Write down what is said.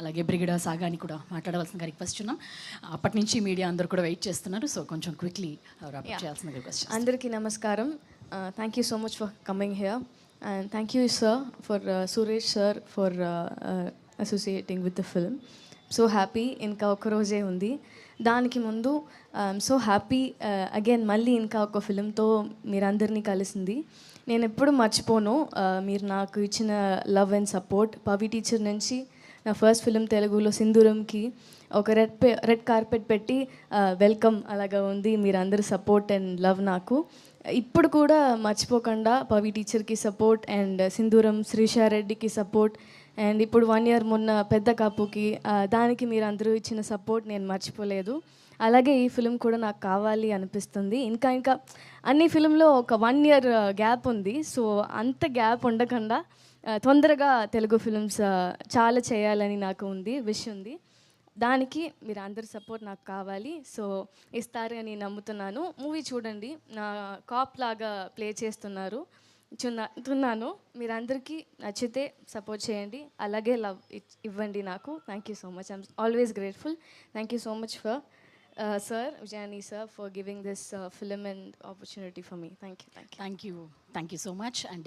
అలాగే బ్రిగేడా సాగాని కూడా మాట్లాడవలసిందిగా రిక్వెస్ట్ ఉన్నాం. అప్పటి నుంచి మీడియా అందరూ కూడా వెయిట్ చేస్తున్నారు. సో కొంచెం క్విక్లీ చేయాల్సిన రిక్వెస్ట్. అందరికీ నమస్కారం. Thank you so much for coming here and thank you sir for Suresh sir for associating with the film. So happy, ఇంకా ఒక రోజే ఉంది. దానికి ముందు ఐఎమ్ సో హ్యాపీ అగైన్ మళ్ళీ ఇంకా ఒక ఫిల్మ్తో మీరందరినీ కలిసింది. నేను ఎప్పుడు మర్చిపోను మీరు నాకు ఇచ్చిన love and support. Pavi teacher నుంచి నా ఫస్ట్ ఫిలిం తెలుగులో సింధూరంకి ఒక రెడ్ కార్పెట్ పెట్టి వెల్కమ్ అలాగా ఉంది. మీరందరూ సపోర్ట్ అండ్ లవ్ నాకు ఇప్పుడు కూడా మర్చిపోకుండా పవి టీచర్కి support and Sindhooram శ్రీషారెడ్డికి support and ఇప్పుడు 1 year మొన్న పెద్ద కాపుకి దానికి మీరు అందరూ ఇచ్చిన సపోర్ట్ నేను మర్చిపోలేదు. అలాగే ఈ ఫిలిం కూడా నాకు కావాలి అనిపిస్తుంది. ఇంకా అన్ని ఫిలింలో ఒక 1 year గ్యాప్ ఉంది. సో అంత గ్యాప్ ఉండకుండా తొందరగా తెలుగు ఫిలిమ్స్ చాలా చేయాలని నాకు విష్ ఉంది. దానికి మీరు అందరి సపోర్ట్ నాకు కావాలి. సో ఇస్తారు అని నమ్ముతున్నాను. మూవీ చూడండి, నా కాప్ లాగా ప్లే చేస్తున్నాను. మీరందరికీ నచ్చితే సపోర్ట్ చేయండి, అలాగే లవ్ ఇవ్వండి నాకు. Thank you so much. I'm always grateful. Thank you so much for sir విజయాని sir for giving this film and opportunity for me. Thank you so much. And